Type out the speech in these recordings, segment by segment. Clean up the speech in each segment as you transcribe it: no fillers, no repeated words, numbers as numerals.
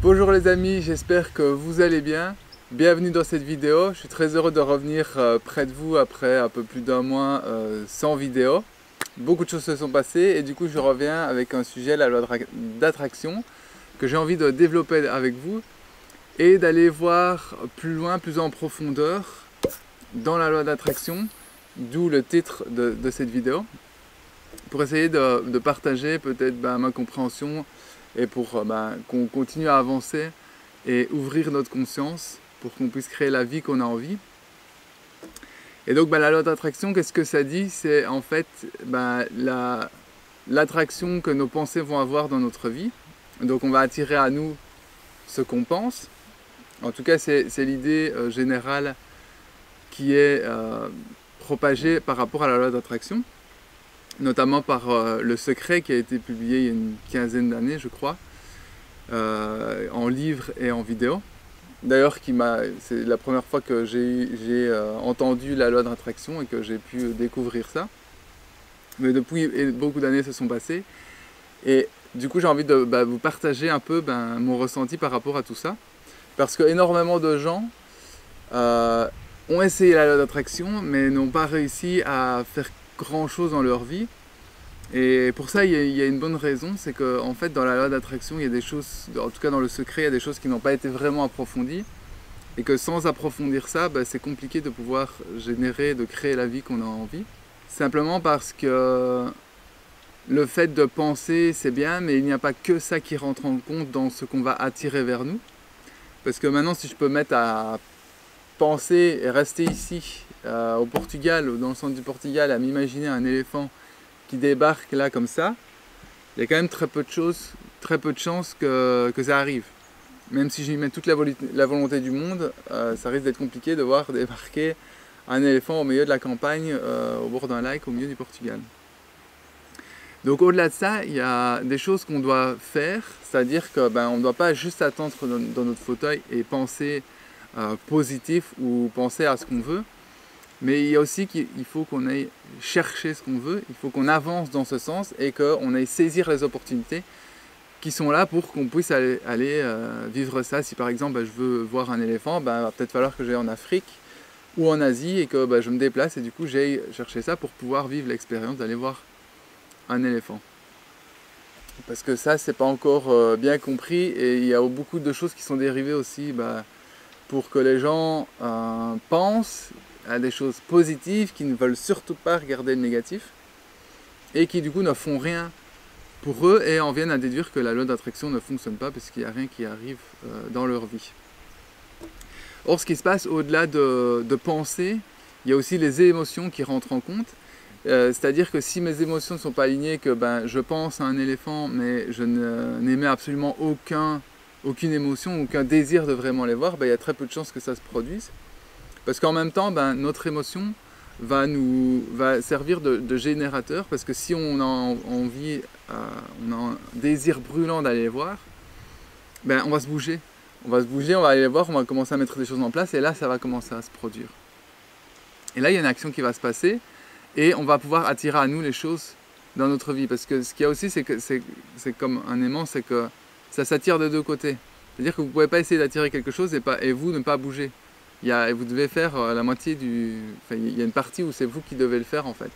Bonjour les amis, j'espère que vous allez bien. Bienvenue dans cette vidéo. Je suis très heureux de revenir près de vous après un peu plus d'un mois sans vidéo. Beaucoup de choses se sont passées et du coup je reviens avec un sujet, la loi d'attraction, que j'ai envie de développer avec vous et d'aller voir plus loin, plus en profondeur dans la loi d'attraction, d'où le titre de cette vidéo, pour essayer de partager peut-être ma compréhension et pour qu'on continue à avancer et ouvrir notre conscience pour qu'on puisse créer la vie qu'on a envie. Et donc la loi d'attraction, qu'est-ce que ça dit? C'est en fait l'attraction que nos pensées vont avoir dans notre vie. Donc on va attirer à nous ce qu'on pense. En tout cas c'est l'idée générale qui est propagée par rapport à la loi d'attraction, notamment par Le Secret qui a été publié il y a une quinzaine d'années je crois, en livre et en vidéo. D'ailleurs c'est la première fois que j'ai entendu la loi d'attraction et que j'ai pu découvrir ça. Mais depuis beaucoup d'années se sont passées et du coup j'ai envie de vous partager un peu mon ressenti par rapport à tout ça. Parce que énormément de gens ont essayé la loi d'attraction mais n'ont pas réussi à faire grand chose dans leur vie. Et pour ça il y a une bonne raison, c'est que en fait dans la loi d'attraction il y a des choses, en tout cas dans Le Secret il y a des choses qui n'ont pas été vraiment approfondies et que sans approfondir ça c'est compliqué de pouvoir générer, de créer la vie qu'on a envie. Simplement parce que le fait de penser c'est bien, mais il n'y a pas que ça qui rentre en compte dans ce qu'on va attirer vers nous. Parce que maintenant si je peux mettre à penser et rester ici au Portugal ou dans le centre du Portugal à m'imaginer un éléphant qui débarque là comme ça, il y a quand même très peu de chances que ça arrive. Même si j'y mets toute la volonté du monde, ça risque d'être compliqué de voir débarquer un éléphant au milieu de la campagne, au bord d'un lac, au milieu du Portugal. Donc au-delà de ça, il y a des choses qu'on doit faire, c'est-à-dire qu'on ne doit pas juste attendre dans notre fauteuil et penser positif ou penser à ce qu'on veut, mais il y a aussi qu'il faut qu'on aille chercher ce qu'on veut, il faut qu'on avance dans ce sens et qu'on aille saisir les opportunités qui sont là pour qu'on puisse aller vivre ça. Si par exemple je veux voir un éléphant, il va peut-être falloir que j'aille en Afrique ou en Asie et que je me déplace et du coup j'aille chercher ça pour pouvoir vivre l'expérience d'aller voir un éléphant. Parce que ça c'est pas encore bien compris et il y a beaucoup de choses qui sont dérivées aussi pour que les gens pensent à des choses positives, qui ne veulent surtout pas regarder le négatif et qui du coup ne font rien pour eux et en viennent à déduire que la loi d'attraction ne fonctionne pas parce qu'il n'y a rien qui arrive dans leur vie. Or ce qui se passe au-delà de penser, il y a aussi les émotions qui rentrent en compte. C'est-à-dire que si mes émotions ne sont pas alignées, que je pense à un éléphant mais je n'émets absolument aucune émotion, aucun désir de vraiment les voir, il y a très peu de chances que ça se produise. Parce qu'en même temps, notre émotion va servir de générateur, parce que si on a envie, on a un désir brûlant d'aller les voir, on va se bouger. On va se bouger, on va aller les voir, on va commencer à mettre des choses en place, et là, ça va commencer à se produire. Et là, il y a une action qui va se passer, et on va pouvoir attirer à nous les choses dans notre vie. Parce que ce qu'il y a aussi, c'est que c'est comme un aimant, c'est que ça s'attire de deux côtés. C'est-à-dire que vous ne pouvez pas essayer d'attirer quelque chose et vous ne pas bouger. Vous devez faire la moitié il y a une partie où c'est vous qui devez le faire en fait.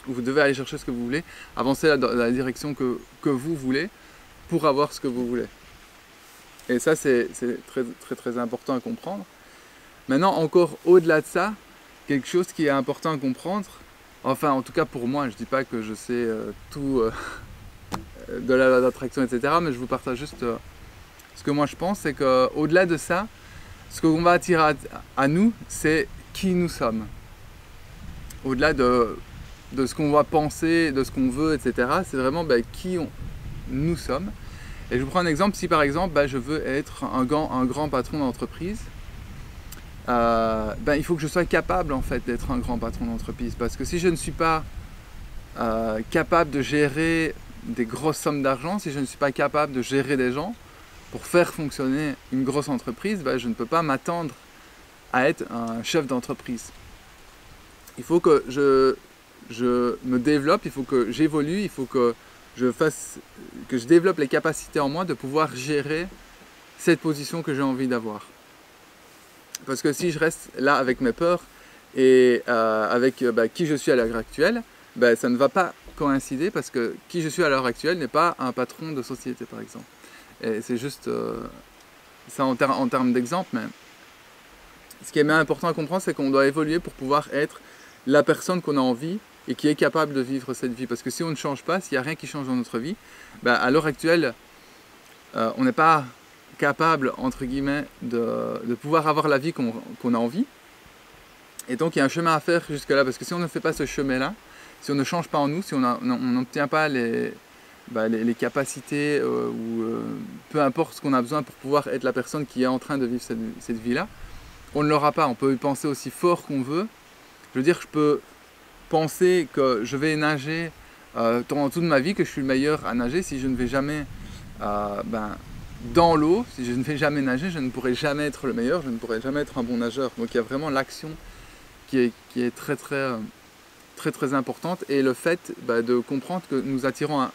Où vous devez aller chercher ce que vous voulez, avancer dans la direction que vous voulez pour avoir ce que vous voulez. Et ça c'est très important à comprendre. Maintenant encore au-delà de ça, quelque chose qui est important à comprendre, enfin en tout cas pour moi, je ne dis pas que je sais tout de la loi d'attraction etc. Mais je vous partage juste ce que moi je pense, c'est qu'au-delà de ça, ce qu'on va attirer à nous, c'est qui nous sommes. Au-delà de ce qu'on va penser, de ce qu'on veut, etc. C'est vraiment qui nous sommes. Et je vous prends un exemple. Si par exemple, je veux être un grand patron d'entreprise, il faut que je sois capable en fait d'être un grand patron d'entreprise. Parce que si je ne suis pas capable de gérer des grosses sommes d'argent, si je ne suis pas capable de gérer des gens, pour faire fonctionner une grosse entreprise, je ne peux pas m'attendre à être un chef d'entreprise. Il faut que je me développe, il faut que j'évolue, il faut que je développe les capacités en moi de pouvoir gérer cette position que j'ai envie d'avoir. Parce que si je reste là avec mes peurs et avec qui je suis à l'heure actuelle, ça ne va pas coïncider parce que qui je suis à l'heure actuelle n'est pas un patron de société par exemple. Et c'est juste ça en termes d'exemple, mais ce qui est bien important à comprendre, c'est qu'on doit évoluer pour pouvoir être la personne qu'on a envie et qui est capable de vivre cette vie. Parce que si on ne change pas, s'il n'y a rien qui change dans notre vie, à l'heure actuelle, on n'est pas capable, entre guillemets, de pouvoir avoir la vie qu'on a envie. Et donc il y a un chemin à faire jusque-là, parce que si on ne fait pas ce chemin-là, si on ne change pas en nous, si on n'obtient pas les capacités ou peu importe ce qu'on a besoin pour pouvoir être la personne qui est en train de vivre cette vie-là, on ne l'aura pas. On peut y penser aussi fort qu'on veut. Je veux dire, je peux penser que je vais nager pendant toute ma vie, que je suis le meilleur à nager. Si je ne vais jamais dans l'eau, si je ne vais jamais nager, je ne pourrai jamais être le meilleur, je ne pourrai jamais être un bon nageur. Donc il y a vraiment l'action qui est très importante, et le fait de comprendre que nous attirons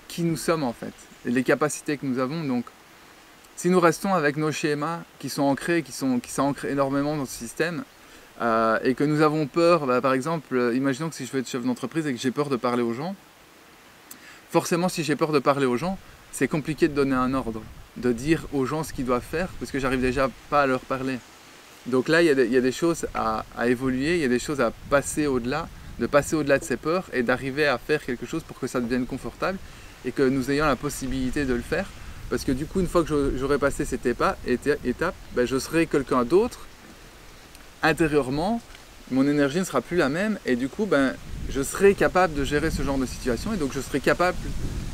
qui nous sommes en fait, et les capacités que nous avons. Donc si nous restons avec nos schémas qui sont ancrés, qui s'ancrent énormément dans ce système, et que nous avons peur, par exemple, imaginons que si je veux être chef d'entreprise et que j'ai peur de parler aux gens, forcément si j'ai peur de parler aux gens, c'est compliqué de donner un ordre, de dire aux gens ce qu'ils doivent faire, parce que j'arrive déjà pas à leur parler. Donc là, il y a des choses à évoluer, il y a des choses à passer au-delà, de passer au-delà de ces peurs et d'arriver à faire quelque chose pour que ça devienne confortable et que nous ayons la possibilité de le faire. Parce que du coup, une fois que j'aurai passé cette étape, je serai quelqu'un d'autre. Intérieurement, mon énergie ne sera plus la même et du coup, je serai capable de gérer ce genre de situation et donc je serai capable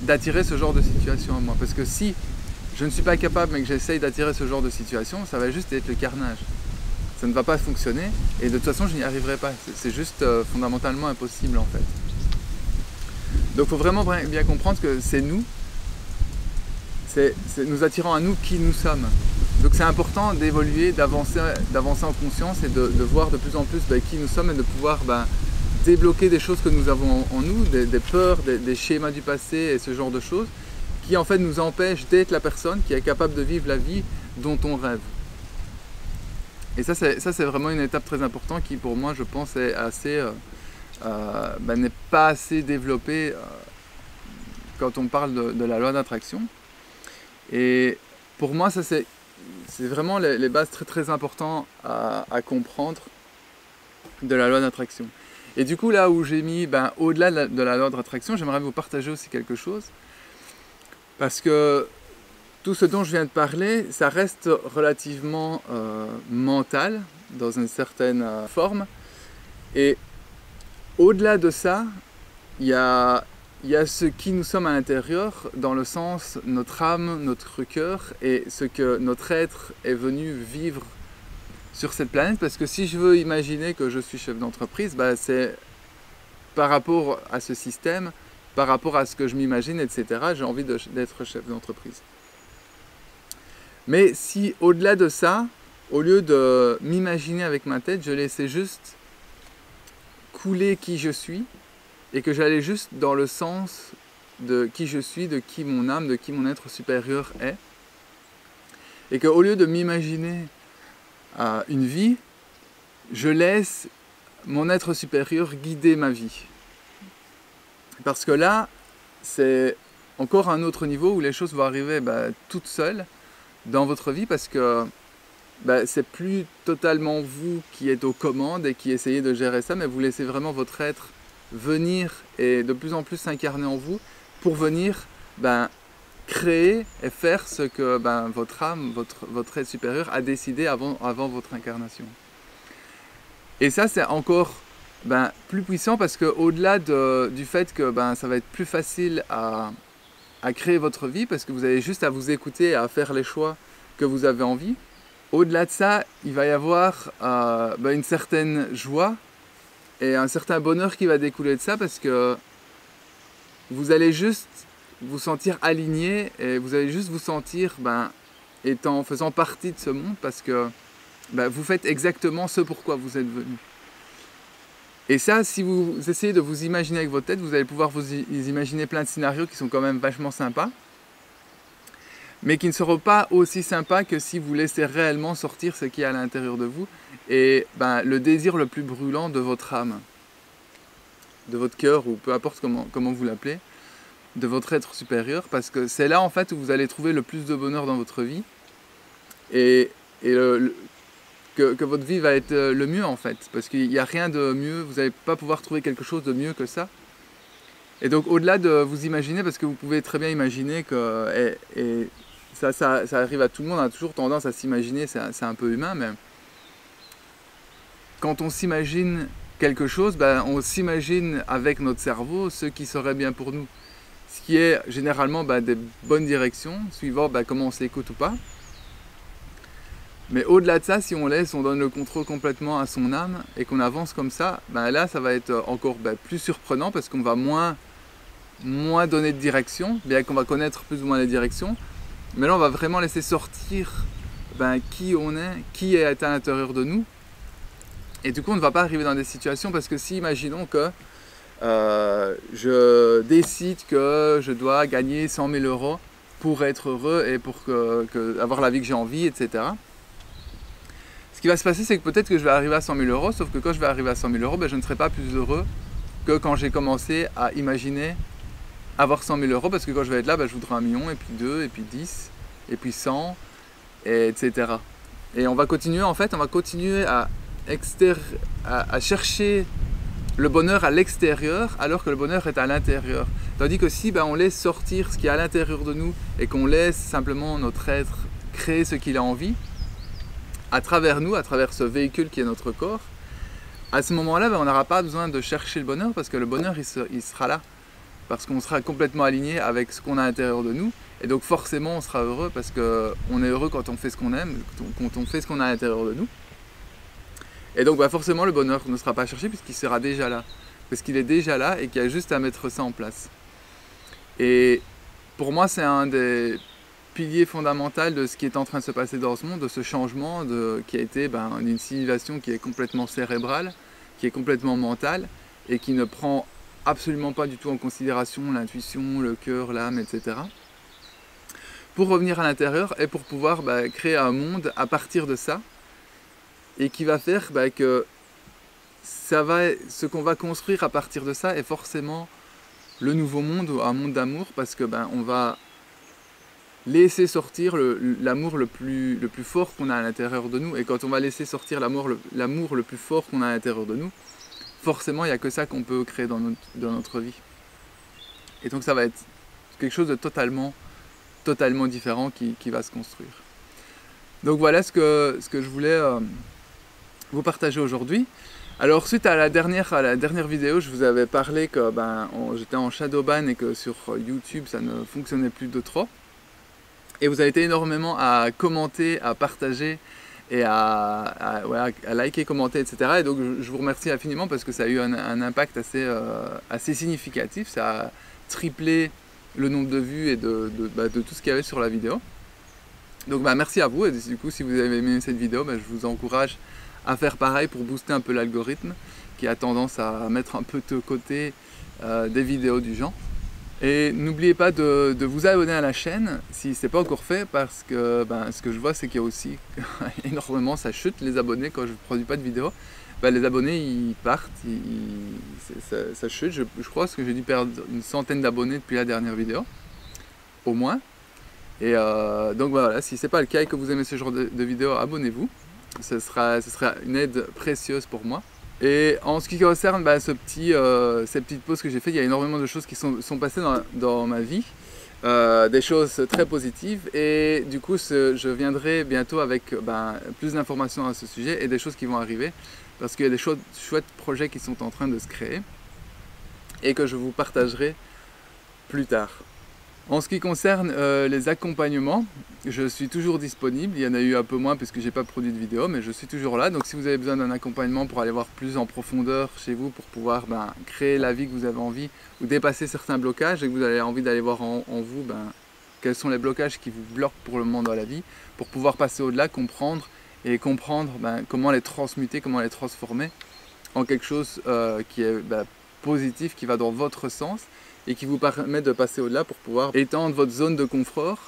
d'attirer ce genre de situation à moi. Parce que si je ne suis pas capable mais que j'essaye d'attirer ce genre de situation, ça va juste être le carnage. Ça ne va pas fonctionner et de toute façon je n'y arriverai pas. C'est juste fondamentalement impossible en fait. Donc il faut vraiment bien comprendre que c'est nous, nous attirons à nous qui nous sommes. Donc c'est important d'évoluer, d'avancer en conscience et de voir de plus en plus qui nous sommes et de pouvoir débloquer des choses que nous avons en nous, des peurs, des schémas du passé et ce genre de choses qui en fait nous empêchent d'être la personne qui est capable de vivre la vie dont on rêve. Et ça c'est vraiment une étape très importante qui pour moi je pense est assez n'est pas assez développée quand on parle de la loi d'attraction. Et pour moi ça c'est vraiment les bases très importantes à comprendre de la loi d'attraction. Et du coup là où j'ai mis au-delà de la loi d'attraction, j'aimerais vous partager aussi quelque chose, parce que tout ce dont je viens de parler, ça reste relativement mental, dans une certaine forme. Et au-delà de ça, il y a ce qui nous sommes à l'intérieur, dans le sens notre âme, notre cœur, et ce que notre être est venu vivre sur cette planète. Parce que si je veux imaginer que je suis chef d'entreprise, c'est par rapport à ce système, par rapport à ce que je m'imagine, etc., j'ai envie d'être chef d'entreprise. Mais si au-delà de ça, au lieu de m'imaginer avec ma tête, je laissais juste couler qui je suis et que j'allais juste dans le sens de qui je suis, de qui mon âme, de qui mon être supérieur est, et qu'au lieu de m'imaginer une vie, je laisse mon être supérieur guider ma vie. Parce que là, c'est encore un autre niveau où les choses vont arriver toutes seules dans votre vie, parce que c'est plus totalement vous qui êtes aux commandes et qui essayez de gérer ça, mais vous laissez vraiment votre être venir et de plus en plus s'incarner en vous pour venir créer et faire ce que votre âme, votre être supérieur a décidé avant votre incarnation. Et ça c'est encore plus puissant, parce que au-delà du fait que ça va être plus facile à créer votre vie, parce que vous avez juste à vous écouter et à faire les choix que vous avez envie. Au-delà de ça, il va y avoir une certaine joie et un certain bonheur qui va découler de ça, parce que vous allez juste vous sentir aligné et vous allez juste vous sentir faisant partie de ce monde, parce que vous faites exactement ce pourquoi vous êtes venu. Et ça, si vous essayez de vous imaginer avec votre tête, vous allez pouvoir vous imaginer plein de scénarios qui sont quand même vachement sympas. mais qui ne seront pas aussi sympas que si vous laissez réellement sortir ce qui est à l'intérieur de vous et le désir le plus brûlant de votre âme, de votre cœur, ou peu importe comment vous l'appelez, de votre être supérieur, parce que c'est là en fait où vous allez trouver le plus de bonheur dans votre vie et que votre vie va être le mieux en fait, parce qu'il n'y a rien de mieux, vous n'allez pas pouvoir trouver quelque chose de mieux que ça. Et donc au-delà de vous imaginer, parce que vous pouvez très bien imaginer que, et ça arrive à tout le monde, on a toujours tendance à s'imaginer, c'est un peu humain, mais quand on s'imagine quelque chose, on s'imagine avec notre cerveau ce qui serait bien pour nous. Ce qui est généralement des bonnes directions, suivant comment on s'écoute ou pas. Mais au-delà de ça, si on donne le contrôle complètement à son âme et qu'on avance comme ça, là ça va être encore plus surprenant parce qu'on va moins donner de direction, bien qu'on va connaître plus ou moins les directions. Mais là on va vraiment laisser sortir qui on est, qui est à l'intérieur de nous. Et du coup on ne va pas arriver dans des situations, parce que si imaginons que je décide que je dois gagner 100 000 euros pour être heureux et pour avoir la vie que j'ai envie, etc. Ce qui va se passer, c'est que peut-être que je vais arriver à 100 000 euros, sauf que quand je vais arriver à 100 000 euros, je ne serai pas plus heureux que quand j'ai commencé à imaginer avoir 100 000 euros, parce que quand je vais être là, je voudrais 1 million, et puis 2, et puis 10, et puis 100, etc. Et on va continuer, en fait, à chercher le bonheur à l'extérieur, alors que le bonheur est à l'intérieur. Tandis que si on laisse sortir ce qui est à l'intérieur de nous, et qu'on laisse simplement notre être créer ce qu'il a envie, à travers nous, à travers ce véhicule qui est notre corps, à ce moment-là, on n'aura pas besoin de chercher le bonheur, parce que le bonheur, il sera là. Parce qu'on sera complètement aligné avec ce qu'on a à l'intérieur de nous. Et donc forcément, on sera heureux, parce qu'on est heureux quand on fait ce qu'on aime, quand on fait ce qu'on a à l'intérieur de nous. Et donc forcément, le bonheur ne sera pas cherché, puisqu'il sera déjà là. Parce qu'il est déjà là et qu'il y a juste à mettre ça en place. Et pour moi, c'est un des pilier fondamental de ce qui est en train de se passer dans ce monde, de ce changement qui a été une civilisation qui est complètement cérébrale, qui est complètement mentale et qui ne prend absolument pas du tout en considération l'intuition, le cœur, l'âme, etc. Pour revenir à l'intérieur et pour pouvoir créer un monde à partir de ça, et qui va faire que ce qu'on va construire à partir de ça est forcément le nouveau monde, ou un monde d'amour, parce que on va laisser sortir l'amour le plus fort qu'on a à l'intérieur de nous. Et quand on va laisser sortir l'amour le plus fort qu'on a à l'intérieur de nous, forcément il n'y a que ça qu'on peut créer dans notre vie. Et donc ça va être quelque chose de totalement différent qui va se construire. Donc voilà ce que je voulais vous partager aujourd'hui. Alors suite à la dernière vidéo, je vous avais parlé que j'étais en shadowban et que sur YouTube ça ne fonctionnait plus de trop. Et vous avez été énormément à commenter, à partager et à liker, commenter, etc. Et donc je vous remercie infiniment, parce que ça a eu un impact assez significatif. Ça a triplé le nombre de vues et de tout ce qu'il y avait sur la vidéo. Donc merci à vous, et du coup si vous avez aimé cette vidéo, je vous encourage à faire pareil pour booster un peu l'algorithme qui a tendance à mettre un peu de côté des vidéos du genre. Et n'oubliez pas de vous abonner à la chaîne si ce n'est pas encore fait, parce que ce que je vois, c'est qu'il y a aussi énormément, ça chute les abonnés quand je ne produis pas de vidéos. Les abonnés ils partent, ça chute. Je crois que j'ai dû perdre une centaine d'abonnés depuis la dernière vidéo, au moins. Et donc voilà, si ce n'est pas le cas et que vous aimez ce genre de vidéo, abonnez-vous. Ce sera une aide précieuse pour moi. Et en ce qui concerne ces petites pauses que j'ai faites, il y a énormément de choses qui sont passées dans ma vie, des choses très positives, et du coup je viendrai bientôt avec plus d'informations à ce sujet et des choses qui vont arriver, parce qu'il y a des chouettes projets qui sont en train de se créer et que je vous partagerai plus tard. En ce qui concerne les accompagnements, je suis toujours disponible. Il y en a eu un peu moins puisque je n'ai pas produit de vidéo, mais je suis toujours là. Donc si vous avez besoin d'un accompagnement pour aller voir plus en profondeur chez vous, pour pouvoir créer la vie que vous avez envie, ou dépasser certains blocages, et que vous avez envie d'aller voir en vous quels sont les blocages qui vous bloquent pour le moment dans la vie, pour pouvoir passer au-delà, comprendre comment les transmuter, comment les transformer en quelque chose qui est positif, qui va dans votre sens, et qui vous permet de passer au-delà pour pouvoir étendre votre zone de confort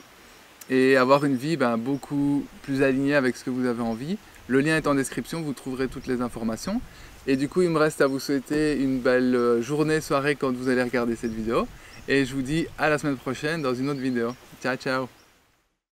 et avoir une vie beaucoup plus alignée avec ce que vous avez envie. Le lien est en description, vous trouverez toutes les informations. Et du coup, il me reste à vous souhaiter une belle journée, soirée quand vous allez regarder cette vidéo. Et je vous dis à la semaine prochaine dans une autre vidéo. Ciao, ciao!